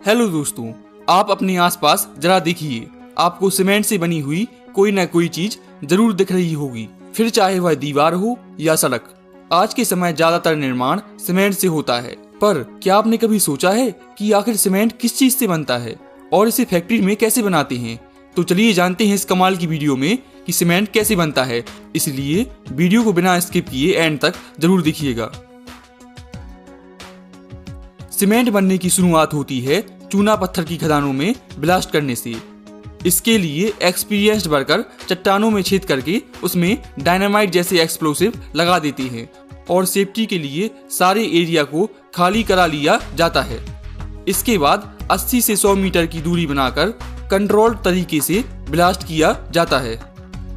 Hello दोस्तों, आप अपने आसपास जरा देखिए, आपको सीमेंट से बनी हुई कोई न कोई चीज जरूर दिख रही होगी, फिर चाहे वह दीवार हो या सड़क। आज के समय ज्यादातर निर्माण सीमेंट से होता है, पर क्या आपने कभी सोचा है कि आखिर सीमेंट किस चीज से बनता है और इसे फैक्ट्री में कैसे बनाते हैं? तो चलिए जानते हैं इस कमाल की वीडियो में कि सीमेंट कैसे बनता है। इसलिए वीडियो को बिना स्किप किए एंड तक जरूर देखिएगा। सीमेंट बनने की शुरुआत होती है चूना पत्थर की खदानों में ब्लास्ट करने से। इसके लिए एक्सपीरियंस्ड वर्कर चट्टानों में छेद करके उसमें डायनामाइट जैसे एक्सप्लोसिव लगा देते हैं और सेफ्टी के लिए सारे एरिया को खाली करा लिया जाता है। इसके बाद 80 से 100 मीटर की दूरी बनाकर कंट्रोल्ड तरीके से ब्लास्ट किया जाता है।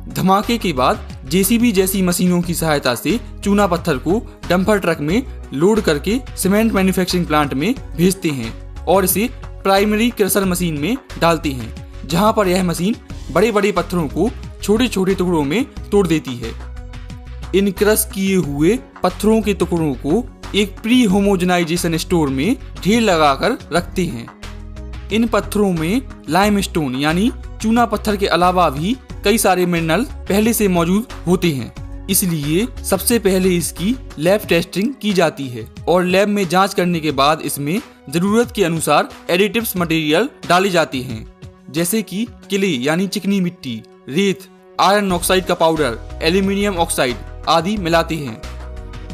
धमाके के बाद जेसीबी जैसी मशीनों की सहायता से चूना पत्थर को डंपर ट्रक में लोड करके सीमेंट मैन्युफैक्चरिंग प्लांट में भेजते हैं और इसे प्राइमरी क्रशर मशीन में डालते हैं, जहां पर यह मशीन बड़े बड़े पत्थरों को छोटे छोटे टुकड़ों में तोड़ देती है। इन क्रश किए हुए पत्थरों के टुकड़ों को एक प्री होमोजेनाइजेशन स्टोर में ढेर लगाकर रखते हैं। इन पत्थरों में लाइमस्टोन यानी चूना पत्थर के अलावा भी कई सारे मिनरल पहले से मौजूद होते हैं, इसलिए सबसे पहले इसकी लैब टेस्टिंग की जाती है और लैब में जांच करने के बाद इसमें जरूरत के अनुसार एडिटिव्स मटेरियल डाले जाते हैं, जैसे कि क्ले यानी चिकनी मिट्टी, रेत, आयरन ऑक्साइड का पाउडर, एल्यूमिनियम ऑक्साइड आदि मिलाते हैं।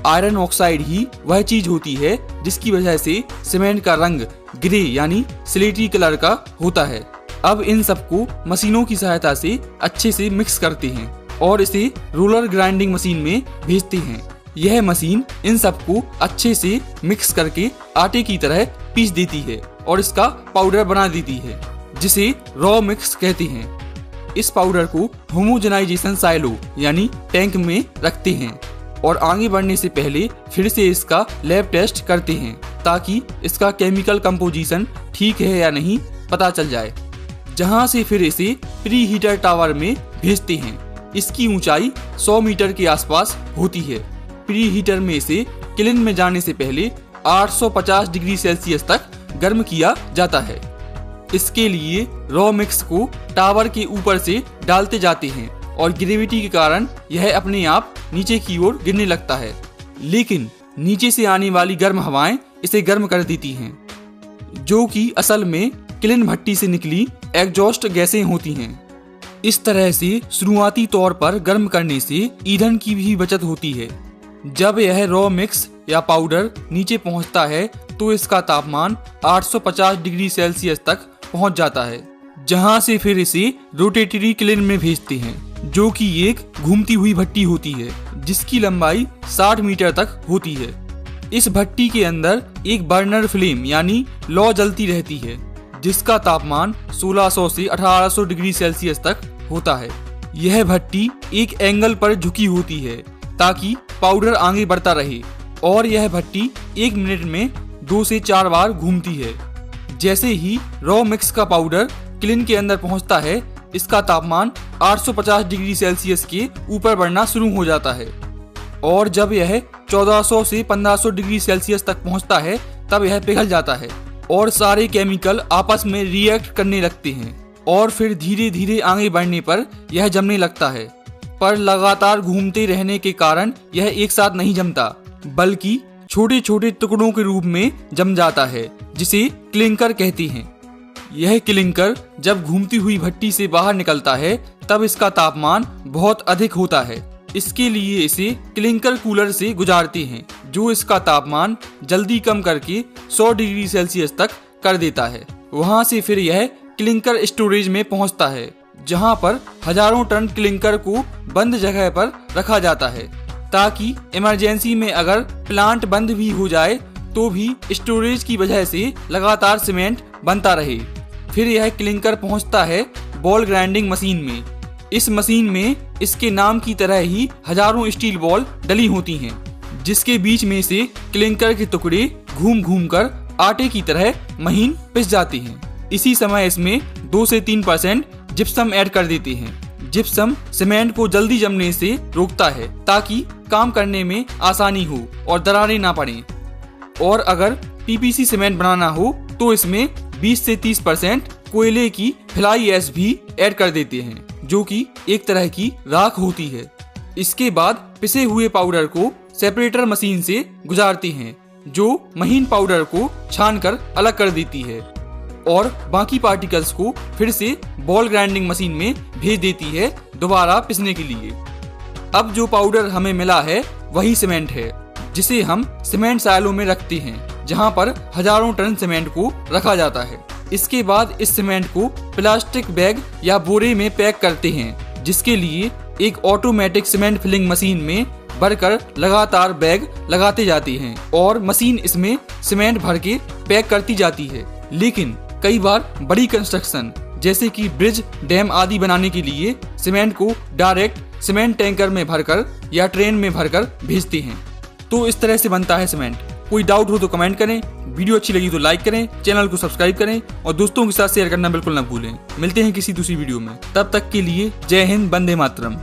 आयरन ऑक्साइड ही वह चीज होती है जिसकी वजह से सीमेंट का रंग ग्रे यानी स्लेटी कलर का होता है। अब इन सबको मशीनों की सहायता से अच्छे से मिक्स करते हैं और इसे रोलर ग्राइंडिंग मशीन में भेजते हैं। यह मशीन इन सबको अच्छे से मिक्स करके आटे की तरह पीस देती है और इसका पाउडर बना देती है, जिसे रॉ मिक्स कहते हैं। इस पाउडर को होमोजेनाइजेशन साइलो यानी टैंक में रखते हैं और आगे बढ़ने से पहले फिर से इसका लैब टेस्ट करते हैं, ताकि इसका केमिकल कंपोजिशन ठीक है या नहीं पता चल जाए, जहां से फिर इसे प्री हीटर टावर में भेजते हैं। इसकी ऊंचाई 100 मीटर के आसपास होती है। प्री हीटर में इसे किलिन में जाने से पहले 850 डिग्री सेल्सियस तक गर्म किया जाता है। इसके लिए रॉ मिक्स को टावर के ऊपर से डालते जाते हैं और ग्रेविटी के कारण यह अपने आप नीचे की ओर गिरने लगता है, लेकिन नीचे से आने वाली गर्म हवाएं इसे गर्म कर देती हैं, जो कि असल में किलिन भट्टी से निकली एग्जॉस्ट गैसें होती हैं। इस तरह से शुरुआती तौर पर गर्म करने से ईंधन की भी बचत होती है। जब यह रॉ मिक्स या पाउडर नीचे पहुंचता है तो इसका तापमान 850 डिग्री सेल्सियस तक पहुंच जाता है, जहां से फिर इसे रोटेटरी किलिन में भेजते हैं, जो कि एक घूमती हुई भट्टी होती है जिसकी लंबाई 60 मीटर तक होती है। इस भट्टी के अंदर एक बर्नर फ्लेम यानी लौ जलती रहती है, जिसका तापमान 1600 से 1800 डिग्री सेल्सियस तक होता है। यह भट्टी एक एंगल पर झुकी होती है ताकि पाउडर आगे बढ़ता रहे और यह भट्टी 1 मिनट में 2 से 4 बार घूमती है। जैसे ही रॉ मिक्स का पाउडर किलिन के अंदर पहुंचता है, इसका तापमान 850 डिग्री सेल्सियस के ऊपर बढ़ना शुरू हो जाता है और जब यह 1400 से 1500 डिग्री सेल्सियस तक पहुंचता है तब यह पिघल जाता है और सारे केमिकल आपस में रिएक्ट करने लगते हैं और फिर धीरे धीरे आगे बढ़ने पर यह जमने लगता है। पर लगातार घूमते रहने के कारण यह एक साथ नहीं जमता, बल्कि छोटे छोटे टुकड़ों के रूप में जम जाता है, जिसे क्लिंकर कहते हैं। यह क्लिंकर जब घूमती हुई भट्टी से बाहर निकलता है तब इसका तापमान बहुत अधिक होता है। इसके लिए इसे क्लिंकर कूलर से गुजारते हैं, जो इसका तापमान जल्दी कम करके 100 डिग्री सेल्सियस तक कर देता है। वहां से फिर यह क्लिंकर स्टोरेज में पहुंचता है, जहां पर हजारों टन क्लिंकर को बंद जगह पर रखा जाता है, ताकि इमरजेंसी में अगर प्लांट बंद भी हो जाए तो भी स्टोरेज की वजह से लगातार सीमेंट बनता रहे। फिर यह क्लिंकर पहुंचता है बॉल ग्राइंडिंग मशीन में। इस मशीन में इसके नाम की तरह ही हजारों स्टील बॉल डली होती हैं, जिसके बीच में से क्लिंकर के टुकड़े घूम घूम कर आटे की तरह महीन पिस जाते हैं। इसी समय इसमें 2 से 3% जिप्सम ऐड कर देते हैं। जिप्सम सीमेंट को जल्दी जमने से रोकता है ताकि काम करने में आसानी हो और दरारें ना पड़े। और अगर पीपीसी सीमेंट बनाना हो तो इसमें 20 से 30% कोयले की फ्लाई ऐश भी ऐड कर देते हैं, जो कि एक तरह की राख होती है। इसके बाद पिसे हुए पाउडर को सेपरेटर मशीन से गुजारते हैं, जो महीन पाउडर को छानकर अलग कर देती है और बाकी पार्टिकल्स को फिर से बॉल ग्राइंडिंग मशीन में भेज देती है दोबारा पिसने के लिए। अब जो पाउडर हमें मिला है वही सीमेंट है, जिसे हम सीमेंट सालों में रखते हैं, जहां पर हजारों टन सीमेंट को रखा जाता है। इसके बाद इस सीमेंट को प्लास्टिक बैग या बोरे में पैक करते हैं, जिसके लिए एक ऑटोमेटिक सीमेंट फिलिंग मशीन में भरकर लगातार बैग लगाते जाते हैं और मशीन इसमें सीमेंट भर के पैक करती जाती है। लेकिन कई बार बड़ी कंस्ट्रक्शन जैसे कि ब्रिज, डैम आदि बनाने के लिए सीमेंट को डायरेक्ट सीमेंट टैंकर में भरकर या ट्रेन में भरकर भेजते हैं। तो इस तरह से बनता है सीमेंट। कोई डाउट हो तो कमेंट करें, वीडियो अच्छी लगी तो लाइक करें, चैनल को सब्सक्राइब करें और दोस्तों के साथ शेयर करना बिल्कुल न भूलें। मिलते हैं किसी दूसरी वीडियो में, तब तक के लिए जय हिंद, वंदे मातरम।